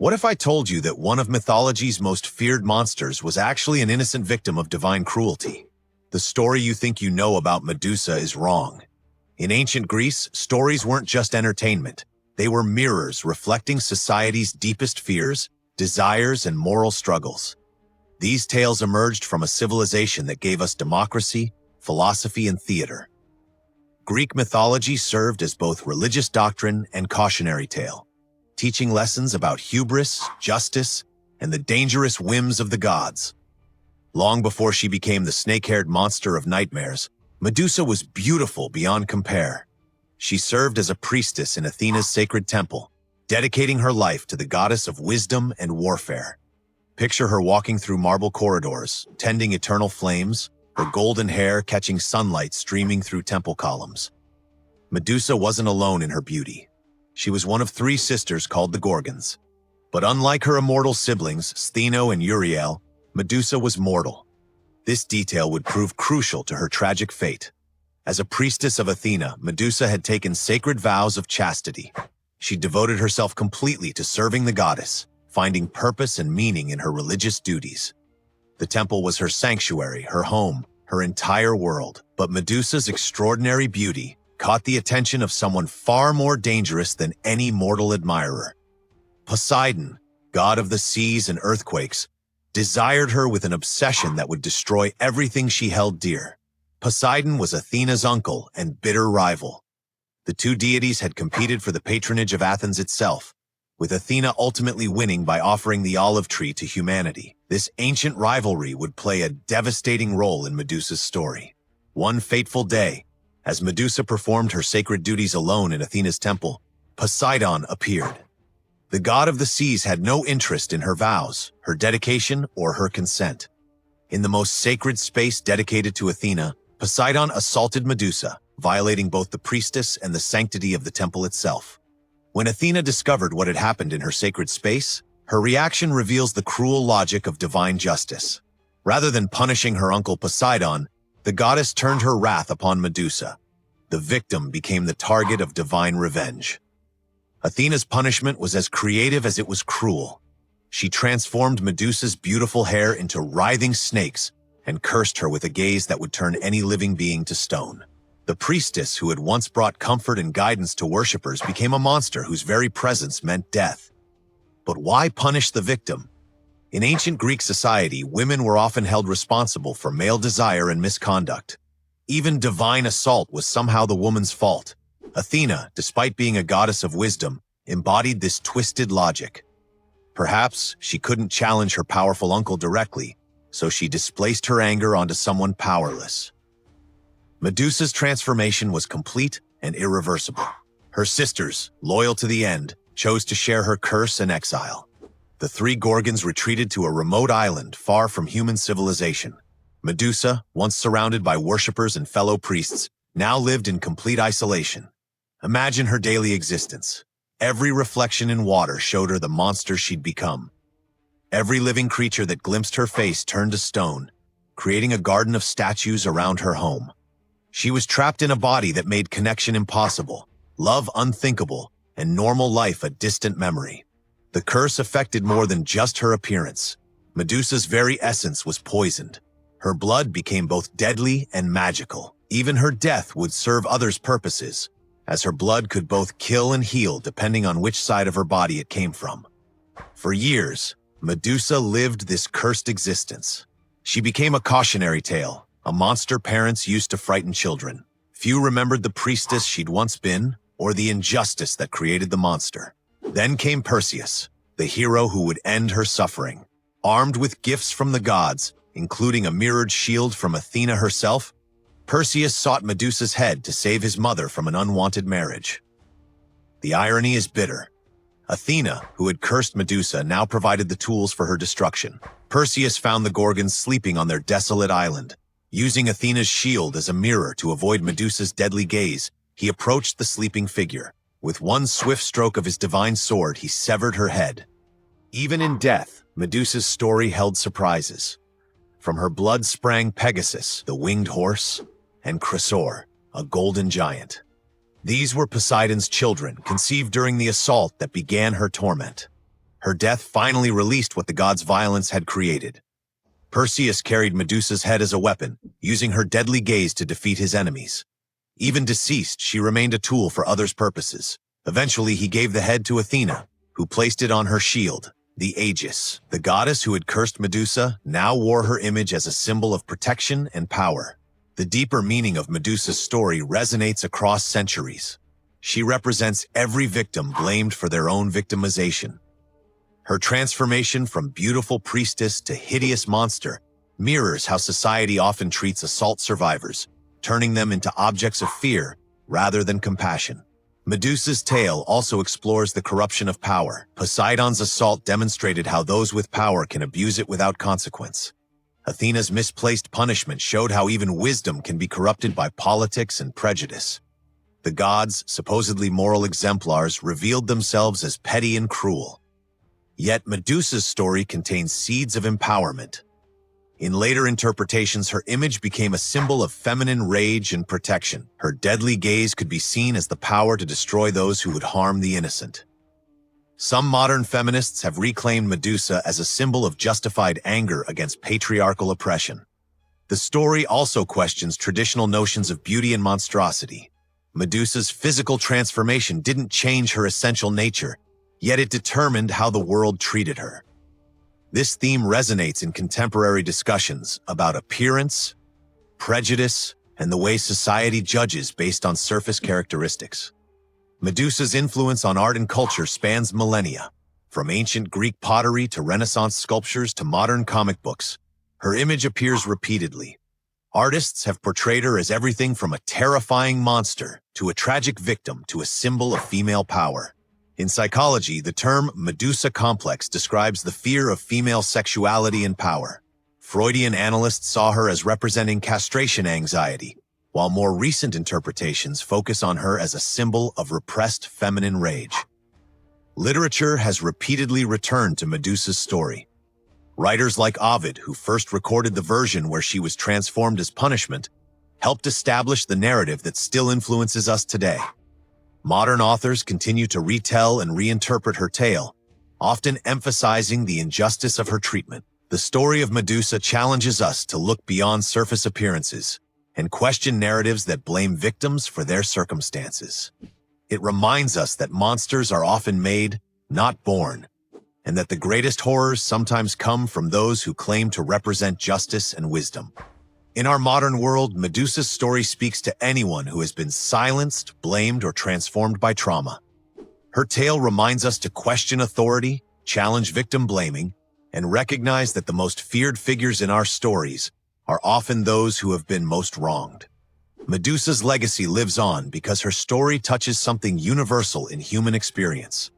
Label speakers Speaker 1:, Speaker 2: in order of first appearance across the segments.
Speaker 1: What if I told you that one of mythology's most feared monsters was actually an innocent victim of divine cruelty? The story you think you know about Medusa is wrong. In ancient Greece, stories weren't just entertainment. They were mirrors reflecting society's deepest fears, desires, and moral struggles. These tales emerged from a civilization that gave us democracy, philosophy, and theater. Greek mythology served as both religious doctrine and cautionary tale, teaching lessons about hubris, justice, and the dangerous whims of the gods. Long before she became the snake-haired monster of nightmares, Medusa was beautiful beyond compare. She served as a priestess in Athena's sacred temple, dedicating her life to the goddess of wisdom and warfare. Picture her walking through marble corridors, tending eternal flames, her golden hair catching sunlight streaming through temple columns. Medusa wasn't alone in her beauty. She was one of three sisters called the Gorgons. But unlike her immortal siblings, Stheno and Uriel, Medusa was mortal. This detail would prove crucial to her tragic fate. As a priestess of Athena, Medusa had taken sacred vows of chastity. She devoted herself completely to serving the goddess, finding purpose and meaning in her religious duties. The temple was her sanctuary, her home, her entire world. But Medusa's extraordinary beauty caught the attention of someone far more dangerous than any mortal admirer. Poseidon, god of the seas and earthquakes, desired her with an obsession that would destroy everything she held dear. Poseidon was Athena's uncle and bitter rival. The two deities had competed for the patronage of Athens itself, with Athena ultimately winning by offering the olive tree to humanity. This ancient rivalry would play a devastating role in Medusa's story. One fateful day, as Medusa performed her sacred duties alone in Athena's temple, Poseidon appeared. The god of the seas had no interest in her vows, her dedication, or her consent. In the most sacred space dedicated to Athena, Poseidon assaulted Medusa, violating both the priestess and the sanctity of the temple itself. When Athena discovered what had happened in her sacred space, her reaction reveals the cruel logic of divine justice. Rather than punishing her uncle Poseidon, the goddess turned her wrath upon Medusa. The victim became the target of divine revenge. Athena's punishment was as creative as it was cruel. She transformed Medusa's beautiful hair into writhing snakes and cursed her with a gaze that would turn any living being to stone. The priestess who had once brought comfort and guidance to worshippers became a monster whose very presence meant death. But why punish the victim? In ancient Greek society, women were often held responsible for male desire and misconduct. Even divine assault was somehow the woman's fault. Athena, despite being a goddess of wisdom, embodied this twisted logic. Perhaps she couldn't challenge her powerful uncle directly, so she displaced her anger onto someone powerless. Medusa's transformation was complete and irreversible. Her sisters, loyal to the end, chose to share her curse and exile. The three Gorgons retreated to a remote island far from human civilization. Medusa, once surrounded by worshippers and fellow priests, now lived in complete isolation. Imagine her daily existence. Every reflection in water showed her the monster she'd become. Every living creature that glimpsed her face turned to stone, creating a garden of statues around her home. She was trapped in a body that made connection impossible, love unthinkable, and normal life a distant memory. The curse affected more than just her appearance. Medusa's very essence was poisoned. Her blood became both deadly and magical. Even her death would serve others' purposes, as her blood could both kill and heal depending on which side of her body it came from. For years, Medusa lived this cursed existence. She became a cautionary tale, a monster parents used to frighten children. Few remembered the priestess she'd once been, or the injustice that created the monster. Then came Perseus, the hero who would end her suffering. Armed with gifts from the gods, including a mirrored shield from Athena herself, Perseus sought Medusa's head to save his mother from an unwanted marriage. The irony is bitter. Athena, who had cursed Medusa, now provided the tools for her destruction. Perseus found the Gorgons sleeping on their desolate island. Using Athena's shield as a mirror to avoid Medusa's deadly gaze, he approached the sleeping figure. With one swift stroke of his divine sword, he severed her head. Even in death, Medusa's story held surprises. From her blood sprang Pegasus, the winged horse, and Chrysaor, a golden giant. These were Poseidon's children, conceived during the assault that began her torment. Her death finally released what the gods' violence had created. Perseus carried Medusa's head as a weapon, using her deadly gaze to defeat his enemies. Even deceased, she remained a tool for others' purposes. Eventually, he gave the head to Athena, who placed it on her shield, the Aegis. The goddess who had cursed Medusa now wore her image as a symbol of protection and power. The deeper meaning of Medusa's story resonates across centuries. She represents every victim blamed for their own victimization. Her transformation from beautiful priestess to hideous monster mirrors how society often treats assault survivors, turning them into objects of fear rather than compassion. Medusa's tale also explores the corruption of power. Poseidon's assault demonstrated how those with power can abuse it without consequence. Athena's misplaced punishment showed how even wisdom can be corrupted by politics and prejudice. The gods, supposedly moral exemplars, revealed themselves as petty and cruel. Yet Medusa's story contains seeds of empowerment. In later interpretations, her image became a symbol of feminine rage and protection. Her deadly gaze could be seen as the power to destroy those who would harm the innocent. Some modern feminists have reclaimed Medusa as a symbol of justified anger against patriarchal oppression. The story also questions traditional notions of beauty and monstrosity. Medusa's physical transformation didn't change her essential nature, yet it determined how the world treated her. This theme resonates in contemporary discussions about appearance, prejudice, and the way society judges based on surface characteristics. Medusa's influence on art and culture spans millennia. From ancient Greek pottery to Renaissance sculptures to modern comic books, her image appears repeatedly. Artists have portrayed her as everything from a terrifying monster to a tragic victim to a symbol of female power. In psychology, the term Medusa complex describes the fear of female sexuality and power. Freudian analysts saw her as representing castration anxiety, while more recent interpretations focus on her as a symbol of repressed feminine rage. Literature has repeatedly returned to Medusa's story. Writers like Ovid, who first recorded the version where she was transformed as punishment, helped establish the narrative that still influences us today. Modern authors continue to retell and reinterpret her tale, often emphasizing the injustice of her treatment. The story of Medusa challenges us to look beyond surface appearances and question narratives that blame victims for their circumstances. It reminds us that monsters are often made, not born, and that the greatest horrors sometimes come from those who claim to represent justice and wisdom. In our modern world, Medusa's story speaks to anyone who has been silenced, blamed, or transformed by trauma. Her tale reminds us to question authority, challenge victim blaming, and recognize that the most feared figures in our stories are often those who have been most wronged. Medusa's legacy lives on because her story touches something universal in human experience.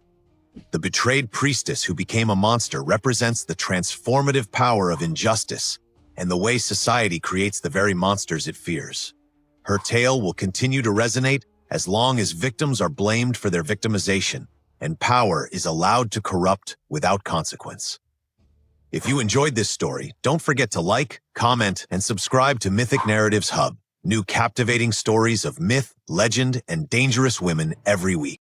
Speaker 1: The betrayed priestess who became a monster represents the transformative power of injustice and the way society creates the very monsters it fears. Her tale will continue to resonate as long as victims are blamed for their victimization and power is allowed to corrupt without consequence. If you enjoyed this story, don't forget to like, comment, and subscribe to Mythic Narratives Hub, new captivating stories of myth, legend, and dangerous women every week.